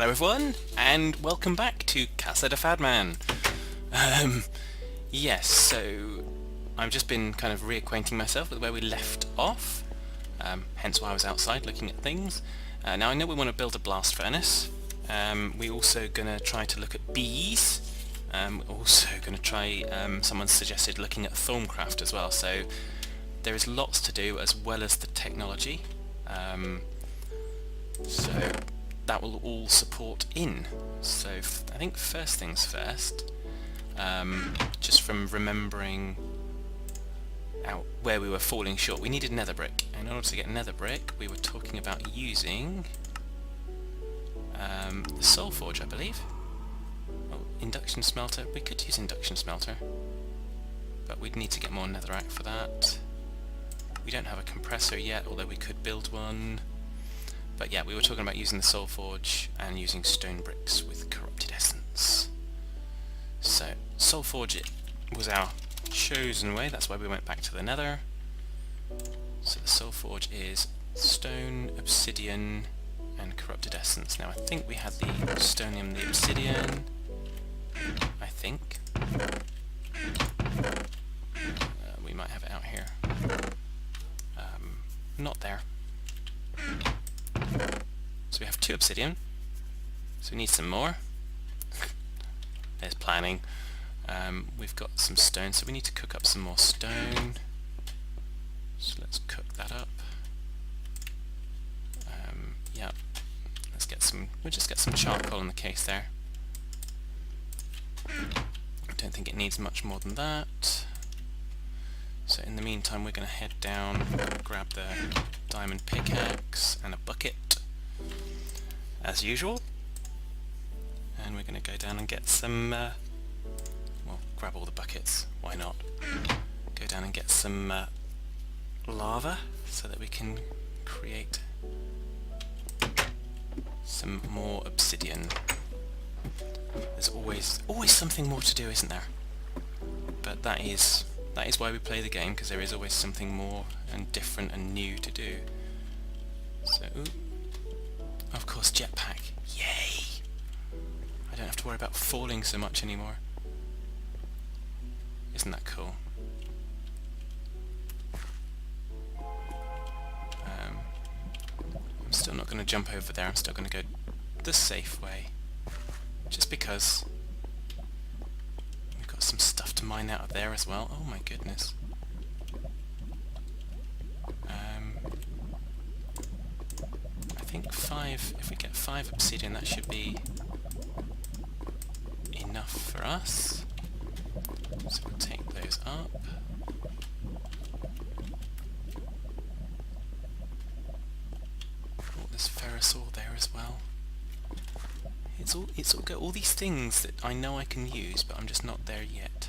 Hello everyone, and welcome back to Casa de Fadman. Yes, so I've just been kind of reacquainting myself with where we left off, hence why I was outside looking at things. Now I know we want to build a blast furnace. We're also going to try to look at bees. We're also going to try, someone suggested looking at Thorncraft as well, so there is lots to do as well as the technology. So that will all support in. So I think first things first, just from remembering out where we were falling short, we needed nether brick. And in order to get nether brick, we were talking about using the soul forge, I believe. Oh, induction smelter. We could use induction smelter, but we'd need to get more netherrack for that. We don't have a compressor yet, although we could build one. But yeah, we were talking about using the soul forge and using stone bricks with corrupted essence. So soul forge was our chosen way. That's why we went back to the nether. So the soul forge is stone, obsidian, and corrupted essence. Now I think we had the stonium, the obsidian. I think we might have it out here. Not there. So we have 2 obsidian, so we need some more. There's planning. We've got some stone, so we need to cook up some more stone. So let's cook that up. Yeah, let's get some. We'll just get some charcoal in the case there. I don't think it needs much more than that. So in the meantime, we're going to head down, grab the diamond pickaxe and a bucket, as usual. And we're going to go down and get some, well, grab all the buckets, why not? Go down and get some lava so that we can create some more obsidian. There's always something more to do, isn't there? But that is why we play the game, because there is always something more and different and new to do. So, of course, jetpack. Yay! I don't have to worry about falling so much anymore. Isn't that cool? I'm still not going to jump over there. I'm still going to go the safe way, just because we've got some stuff to mine out of there as well. Oh my goodness. I think 5, if we get 5 obsidian, that should be enough for us. So we'll take those up. Oh, there's ferrous ore there as well. It's all got all these things that I know I can use, but I'm just not there yet.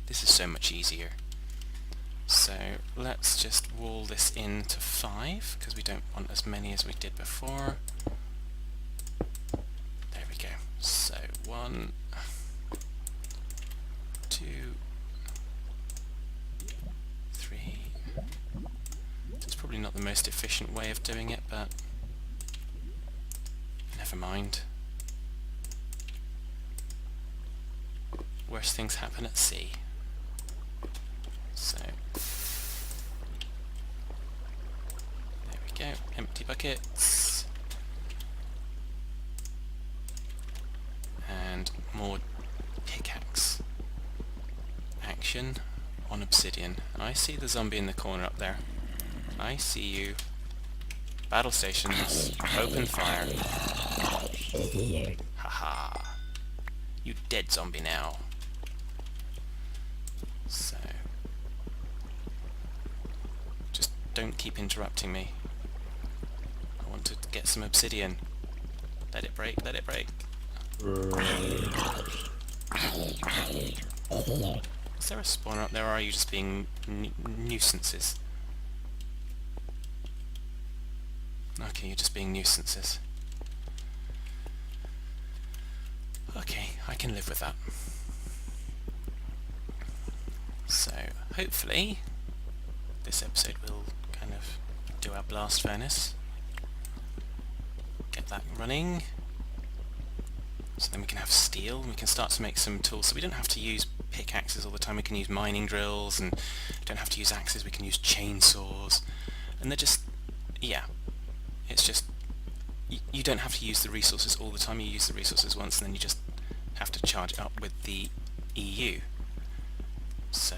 This is so much easier. So let's just wall this in to 5, because we don't want as many as we did before. There we go. So 1, 2, 3. It's probably not the most efficient way of doing it, but never mind. Worst things happen at sea. So there we go, empty buckets. And more pickaxe action on obsidian. And I see the zombie in the corner up there. I see you. Battle stations, open fire. Haha. You dead zombie now. So just don't keep interrupting me. I want to get some obsidian. Let it break, let it break. Is there a spawner up there, or are you just being nuisances? Okay, you're just being nuisances. Okay, I can live with that. So, hopefully, this episode will kind of do our blast furnace. Get that running. So then we can have steel, and we can start to make some tools. So we don't have to use pickaxes all the time, we can use mining drills, and don't have to use axes, we can use chainsaws. And they're just, yeah, it's just, you don't have to use the resources all the time, you use the resources once and then you just have to charge it up with the EU. So,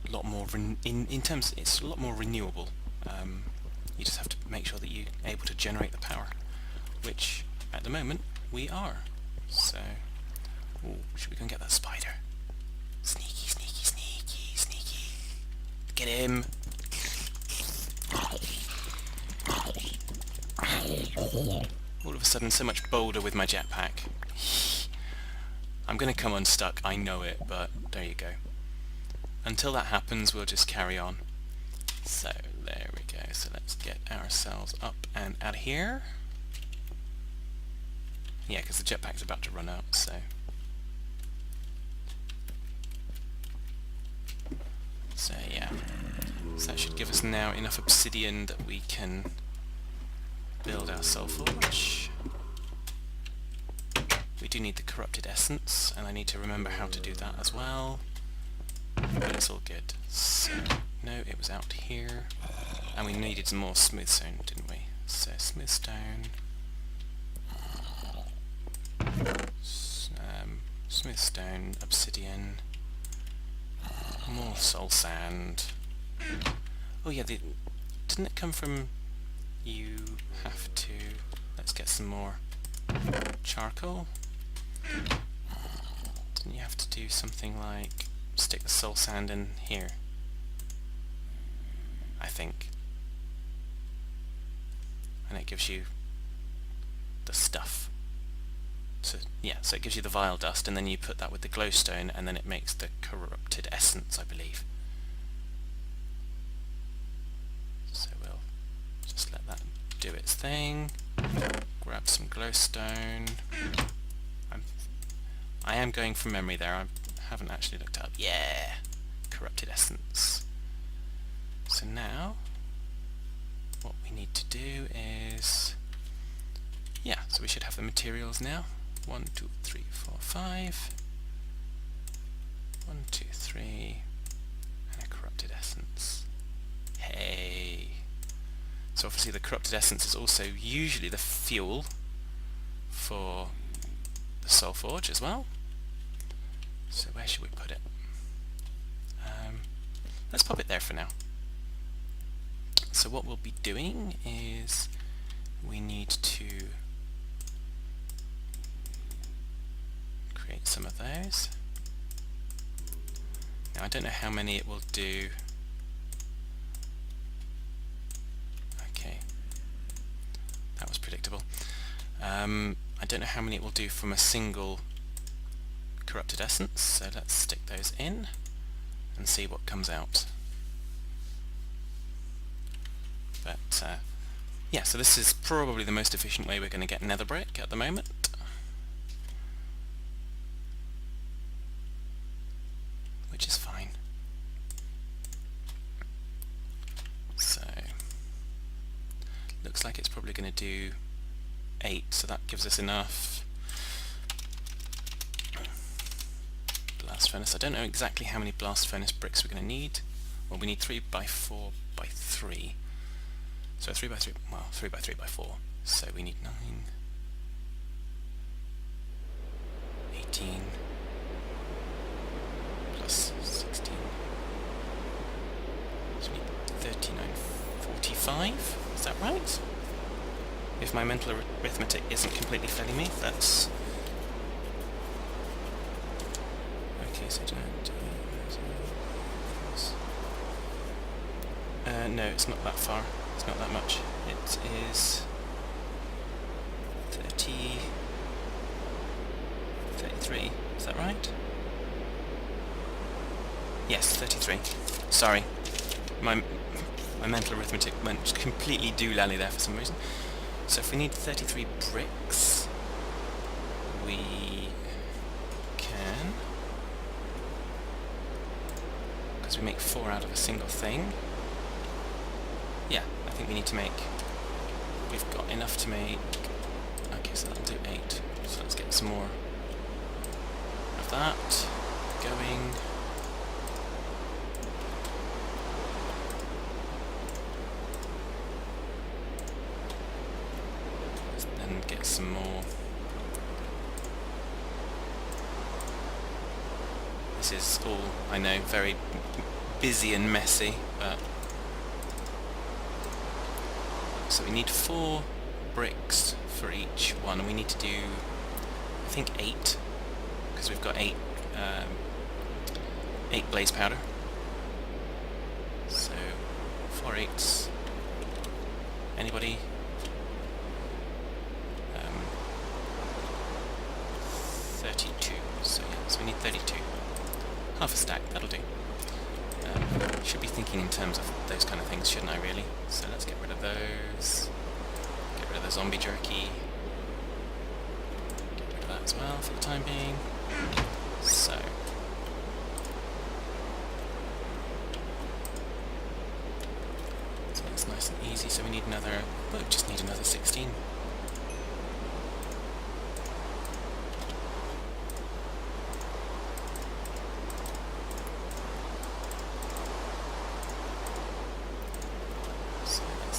a lot more, in terms, it's a lot more renewable. You just have to make sure that you're able to generate the power, which at the moment we are. So, ooh, should we go and get that spider? Sneaky, sneaky, sneaky, sneaky. Get him! All of a sudden, so much bolder with my jetpack. I'm going to come unstuck, I know it, but there you go. Until that happens, we'll just carry on. So, there we go. So let's get ourselves up and out of here. Yeah, because the jetpack's about to run out, so... So yeah, so that should give us now enough obsidian that we can build our soul forge. We do need the corrupted essence, and I need to remember how to do that as well. But it's all good. So, no, it was out here. And we needed some more smooth stone, didn't we? So, smooth stone. Smooth stone, obsidian. More soul sand. Oh yeah, didn't it come from... You have to... Let's get some more charcoal. Didn't you have to do something like stick the soul sand in here? I think. And it gives you the stuff. So, yeah, so it gives you the vile dust, and then you put that with the glowstone, and then it makes the corrupted essence, I believe. So we'll just let that do its thing. Grab some glowstone. I am going from memory there, I haven't actually looked up. Yeah! Corrupted essence. So now, what we need to do is... Yeah, so we should have the materials now. 1, 2, 3, 4, 5. 1, 2, 3. And a corrupted essence. Hey! So obviously the corrupted essence is also usually the fuel for the soul forge as well. So where should we put it? Let's pop it there for now. So what we'll be doing is we need to create some of those. Now I don't know how many it will do. Okay, that was predictable. I don't know how many it will do from a single corrupted essence, so let's stick those in and see what comes out. But yeah, so this is probably the most efficient way we're going to get nether brick at the moment. Which is fine. So, looks like it's probably going to do 8, so that gives us enough. Blast furnace. I don't know exactly how many blast furnace bricks we're going to need. Well, we need 3 by 4 by 3. So 3 by 3, well, 3 by 3 by 4. So we need 9, 18, plus 16. So we need 39, 45. Is that right? If my mental arithmetic isn't completely failing me, that's... Okay, so no, it's not that far. It's not that much. It is 30... 33. Is that right? Yes, 33. Sorry. My mental arithmetic went completely doolally there for some reason. So if we need 33 bricks, we can, because we make 4 out of a single thing. Yeah, think we need to make... We've got enough to make... Okay, so that'll do 8. So let's get some more of that going. Then get some more. This is all, I know, very busy and messy, but... So we need 4 bricks for each one, and we need to do, I think, 8, because we've got 8 blaze powder. So 4 8s. Anybody? 32. So yeah, so we need 32. Half a stack, that'll do. Should be thinking in terms of those kind of things, shouldn't I, really? So let's get rid of those. Get rid of the zombie jerky. Get rid of that as well for the time being. So. So that's nice and easy. So we need another... Oh, we just need another 16.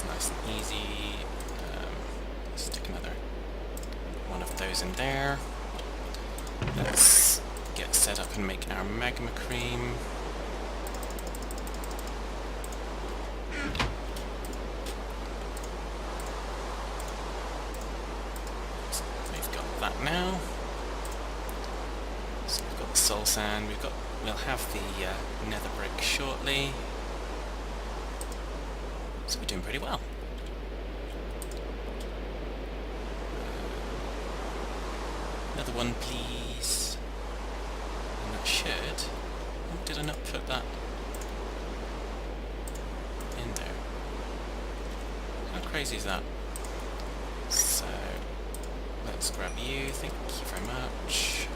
Nice and easy. Stick another one of those in there. Let's get set up and make our magma cream. So we've got that now. So we've got the soul sand. We'll have the nether brick shortly. So we're doing pretty well. Another one, please. And that should... Oh, did I not put that in there? How crazy is that? So, let's grab you. Thank you very much.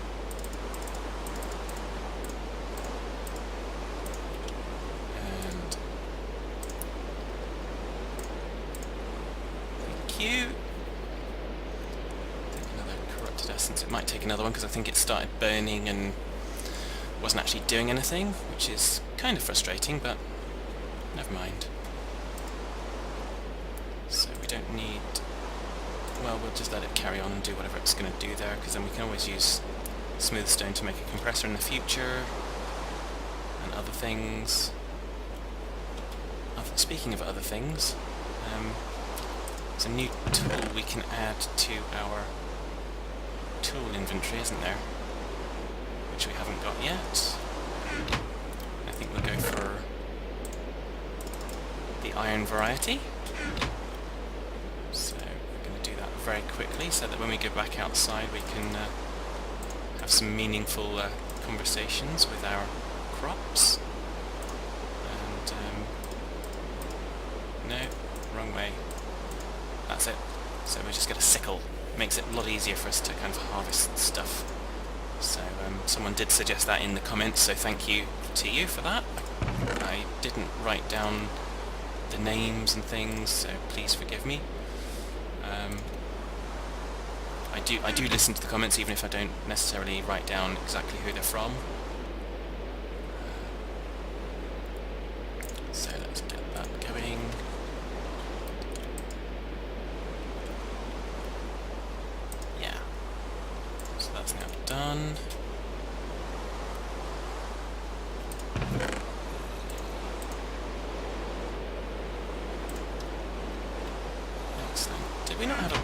Another corrupted essence. It might take another one because I think it started burning and wasn't actually doing anything, which is kind of frustrating, but never mind. So we don't need... Well, we'll just let it carry on and do whatever it's going to do there, because then we can always use smooth stone to make a compressor in the future and other things. Speaking of other things, there's a new tool we can add to our tool inventory, isn't there? Which we haven't got yet. I think we'll go for the iron variety. So we're going to do that very quickly so that when we go back outside we can have some meaningful conversations with our crops. And no, wrong way. That's it. So we just get a sickle. Makes it a lot easier for us to kind of harvest stuff. So someone did suggest that in the comments, so thank you to you for that. I didn't write down the names and things, so please forgive me. I do listen to the comments even if I don't necessarily write down exactly who they're from. So let's get that going. Yeah. So that's now done. Excellent. Did we not have a...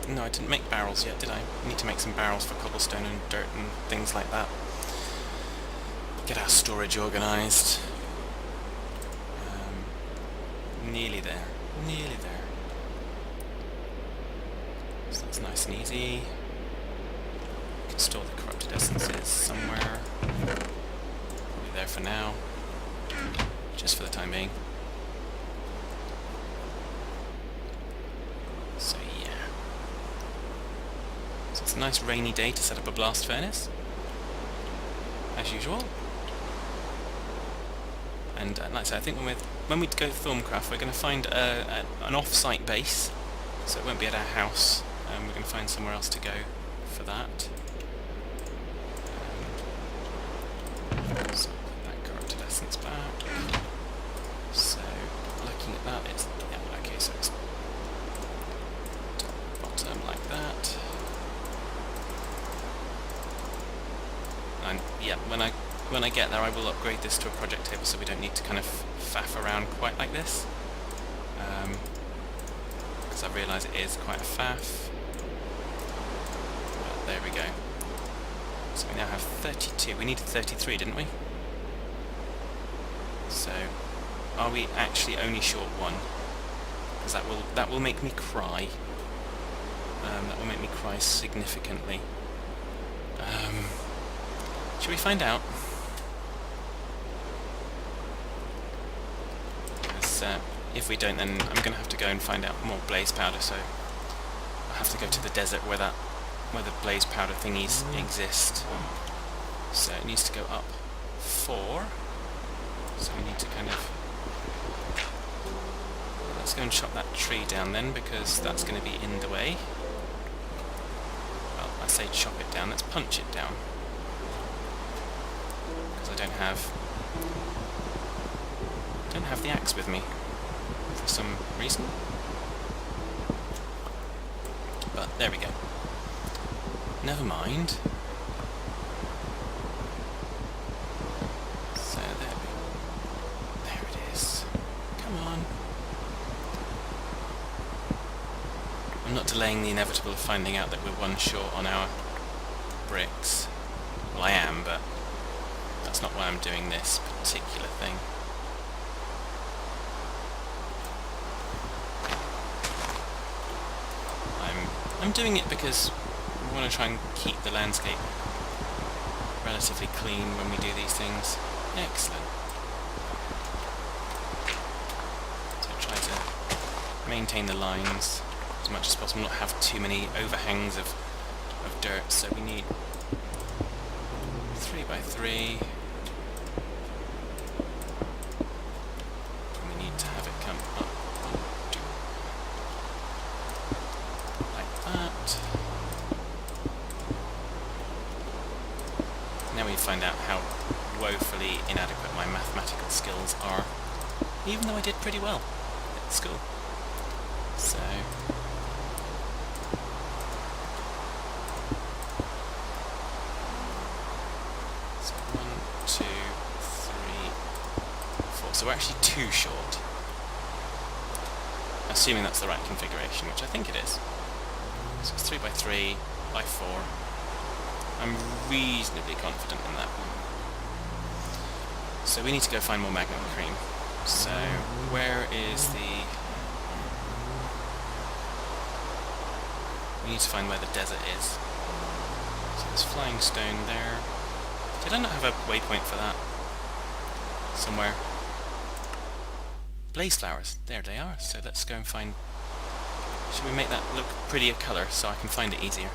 No, I didn't make barrels yet, did I? I need to make some barrels for cobblestone and dirt and things like that. Get our storage organised. Nearly there. Nearly there. So that's nice and easy. We can store the corrupted essences somewhere. Probably there for now. Just for the time being. So yeah. So it's a nice rainy day to set up a blast furnace. As usual. And like I said, I think when we go to Thorncraft, we're going to find an off-site base, so it won't be at our house. We're going to find somewhere else to go for that. So put that corrupted essence back. So looking at that, it's yeah, okay. So it's top, bottom like that. And yeah, when I get there, I will upgrade this to a project table, so we don't need to kind of faff around quite like this. Because I realise it is quite a faff. But there we go. So we now have 32. We needed 33, didn't we? So, are we actually only short one? Because that will make me cry. That will make me cry significantly. Should we find out? Because if we don't, then I'm going to have to go and find out more blaze powder. So I'll have to go to the desert where the blaze powder thingies exist. So it needs to go up 4. So we need to kind of... Let's go and chop that tree down then, because that's going to be in the way. Well, I say chop it down, let's punch it down. Because I don't have the axe with me for some reason. But there we go. Never mind. So there it is. Come on. I'm not delaying the inevitable of finding out that we're one short on our bricks. Well, I am, but that's not why I'm doing this particular thing. I'm doing it because we want to try and keep the landscape relatively clean when we do these things. Excellent. So try to maintain the lines as much as possible, not have too many overhangs of dirt. So we need 3 by 3. And we need to have it come up like that. Now we find out how woefully inadequate my mathematical skills are, even though I did pretty well at school. So... So we're actually 2 short. Assuming that's the right configuration, which I think it is. So it's 3 by 3 by 4. I'm reasonably confident in that. So we need to go find more magnet cream. So where is the... We need to find where the desert is. So there's flying stone there. Did I not have a waypoint for that? Somewhere. Blaze flowers, there they are, so let's go and find... Should we make that look prettier colour so I can find it easier?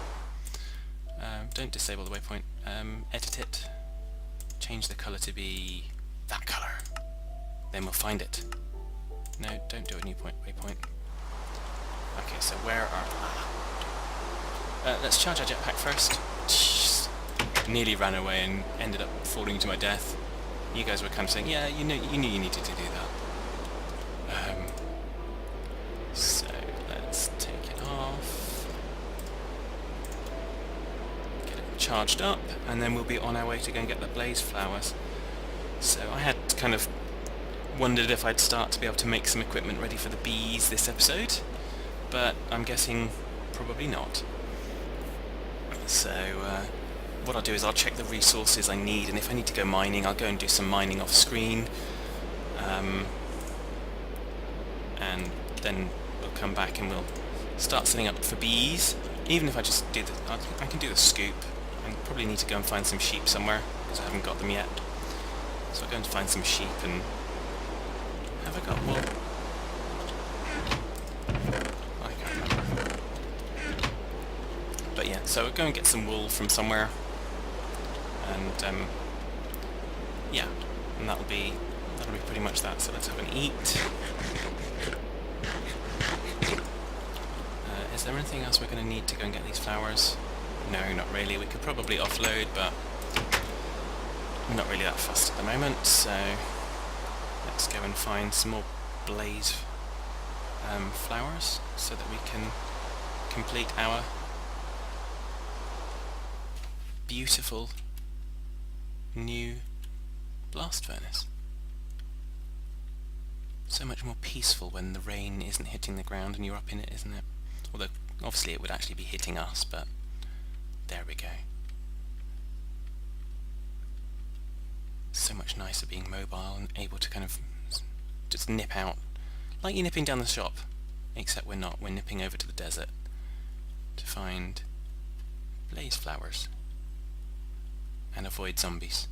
Don't disable the waypoint, edit it, change the colour to be that colour, then we'll find it. No, don't do a new waypoint. Okay, so where are... let's charge our jetpack first. Nearly ran away and ended up falling to my death. You guys were kind of saying, yeah, you knew you needed to do that. So let's take it off, get it charged up, and then we'll be on our way to go and get the blaze flowers. So I had kind of wondered if I'd start to be able to make some equipment ready for the bees this episode, but I'm guessing probably not. So what I'll do is I'll check the resources I need, and if I need to go mining, I'll go and do some mining off screen. And then we'll come back and we'll start setting up for bees. Even if I just do I can do the scoop. I probably need to go and find some sheep somewhere, because I haven't got them yet. So I'll go and find some sheep and... Have I got wool? I can't remember. But yeah, so we'll go and get some wool from somewhere. And yeah, and that'll be that'll be pretty much that, so let's have an eat. Is there anything else we're going to need to go and get these flowers? No, not really. We could probably offload, but I'm not really that fussed at the moment, so let's go and find some more blaze flowers so that we can complete our beautiful new blast furnace. So much more peaceful when the rain isn't hitting the ground and you're up in it, isn't it? Although obviously it would actually be hitting us, but there we go. So much nicer being mobile and able to kind of just nip out, like you're nipping down the shop, except we're not. We're nipping over to the desert to find blaze flowers and avoid zombies.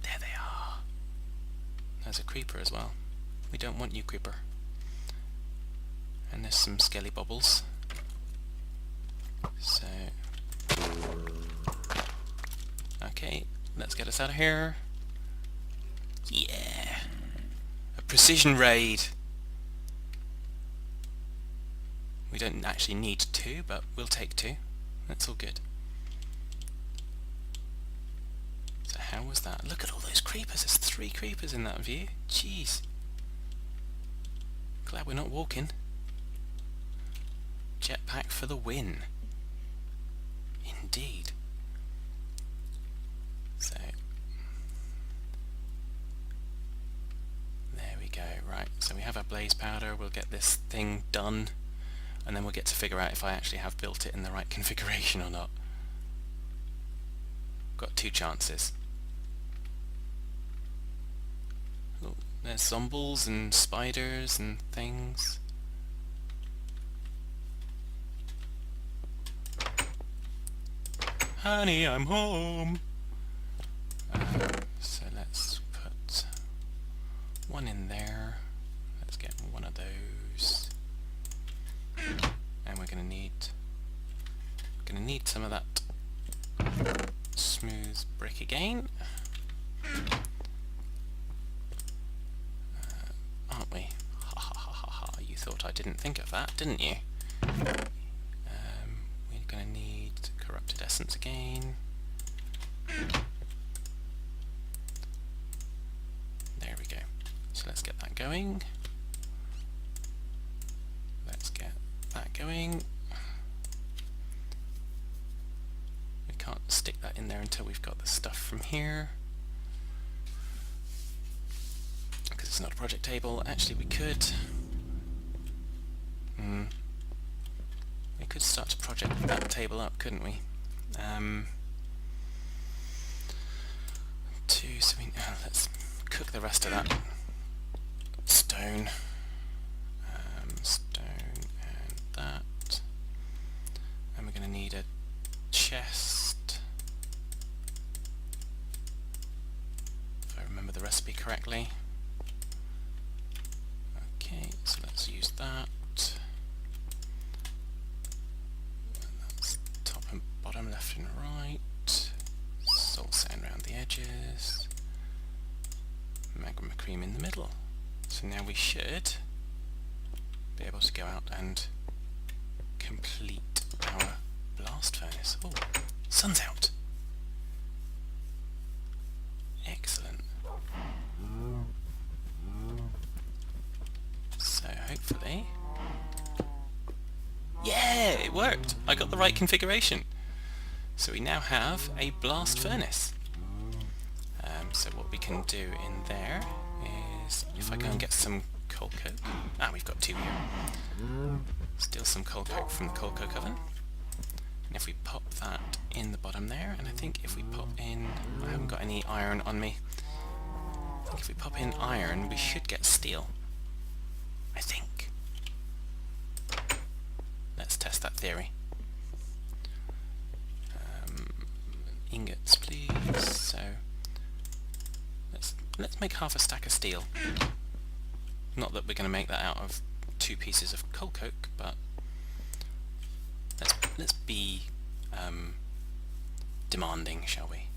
There they are. There's a creeper as well. We don't want you, creeper. And there's some skelly bobbles. So, okay, let's get us out of here. Yeah! A precision raid! We don't actually need 2, but we'll take 2. That's all good. So how was that? Look at all those creepers! There's 3 creepers in that view. Jeez. Glad we're not walking. Jetpack for the win. Indeed. So, there we go. Right, so we have our blaze powder. We'll get this thing done, and then we'll get to figure out if I actually have built it in the right configuration or not. Got 2 chances. Oh, there's zombies and spiders and things. Honey, I'm home! So let's put 1 in there. Let's get 1 of those. And we're gonna need some of that smooth brick again. Aren't we? Ha ha ha ha ha. You thought I didn't think of that, didn't you? We're gonna need corrupted essence again. There we go. So let's get that going. Let's get that going. We can't stick that in there until we've got the stuff from here, because it's not a project table. Actually, we could. We could start to project that table up, couldn't we? Let's cook the rest of that stone. Stone and that. And we're going to need a chest, if I remember the recipe correctly. Okay, so let's use that. Bottom, left and right, salt sand around the edges, magma cream in the middle. So now we should be able to go out and complete our blast furnace. Oh, sun's out! Excellent. So hopefully... Yeah, it worked! I got the right configuration. So we now have a blast furnace. So what we can do in there is, if I go and get some coal coke, we've got 2 here. Steal some coal coke from the coal coke oven. And if we pop that in the bottom there, and I think if we pop in, I haven't got any iron on me. I think if we pop in iron, we should get steel. I think. Let's test that theory. Ingots, please. So let's make half a stack of steel. Not that we're going to make that out of 2 pieces of coal coke, but let's be demanding, shall we?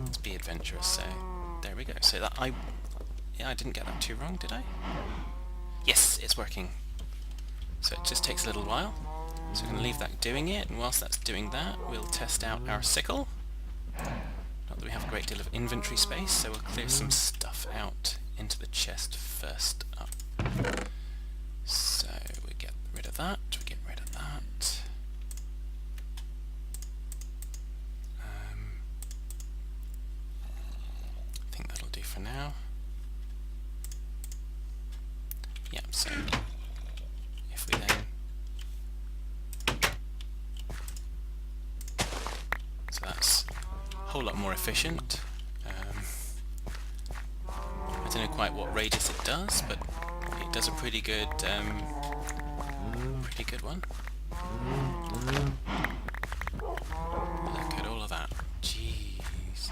Let's be adventurous, so there we go. So that I didn't get that too wrong, did I? Yes, it's working. So it just takes a little while. So we're going to leave that doing it, and whilst that's doing that, we'll test out our sickle. Not that we have a great deal of inventory space, so we'll clear some stuff out into the chest first up. So we get rid of that, we get rid of that. I think that'll do for now. Yeah, so if we then... So that's a whole lot more efficient. I don't know quite what radius it does, but it does a pretty good one. Look at all of that. Jeez.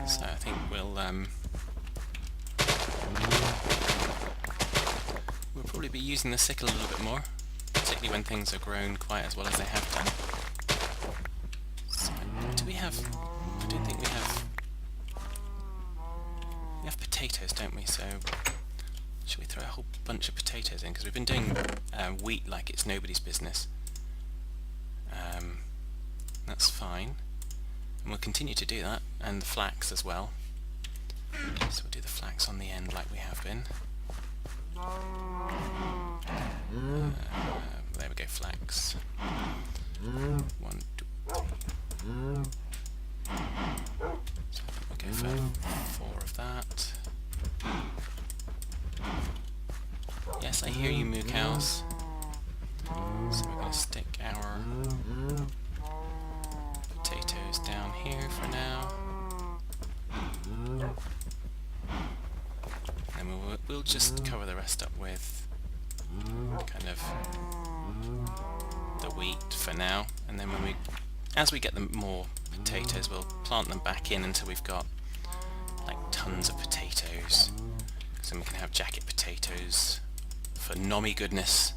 So I think we'll probably be using the sickle a little bit more, particularly when things are grown quite as well as they have done. So, do we have... I don't think we have... We have potatoes, don't we? So should we throw a whole bunch of potatoes in? Because we've been doing wheat like it's nobody's business. That's fine. And we'll continue to do that, and the flax as well. So we'll do the flax on the end like we have been. There we go, flax. 1, 2, 3. So we'll go for 4 of that. Yes, I hear you, moo cows. So we're going to stick our potatoes down here for now. And we'll just cover the rest up with kind of the wheat for now, and then as we get them more potatoes, we'll plant them back in until we've got like tons of potatoes. So then we can have jacket potatoes for nommy goodness.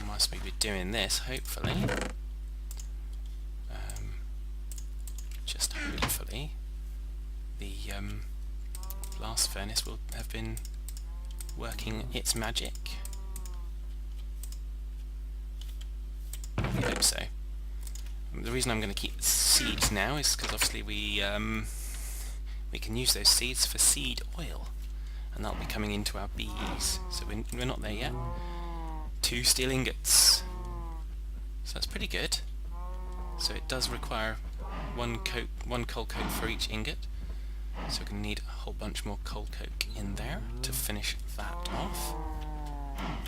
Whilst we be doing this, hopefully, just hopefully, the blast furnace will have been working its magic. We hope so. The reason I'm going to keep seeds now is because obviously we can use those seeds for seed oil, and that'll be coming into our bees. So we're not there yet. 2 steel ingots. So that's pretty good. So it does require one coal coke for each ingot. So we're going to need a whole bunch more coal coke in there to finish that off.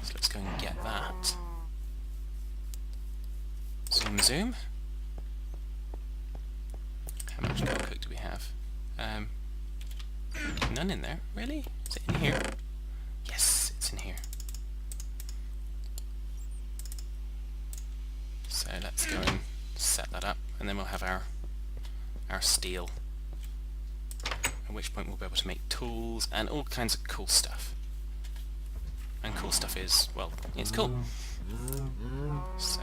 So let's go and get that. Zoom zoom. How much coal coke do we have? None in there, really? Is it in here? Yes, it's in here. So let's go and set that up, and then we'll have our steel. At which point we'll be able to make tools and all kinds of cool stuff. And cool stuff is, well, it's cool. So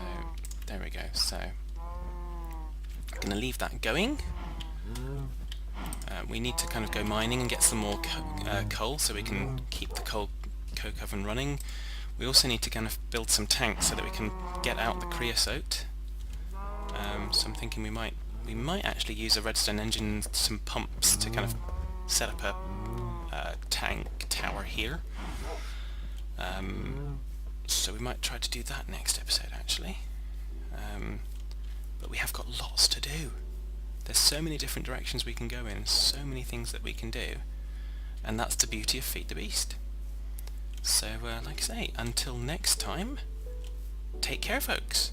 there we go. So I'm going to leave that going. We need to kind of go mining and get some more coal so we can keep the coke oven running. We also need to kind of build some tanks so that we can get out the creosote. So I'm thinking we might actually use a redstone engine and some pumps to kind of set up a tank tower here. So we might try to do that next episode actually. But we have got lots to do. There's so many different directions we can go in, so many things that we can do, and that's the beauty of Feed the Beast. So like I say, until next time, take care folks.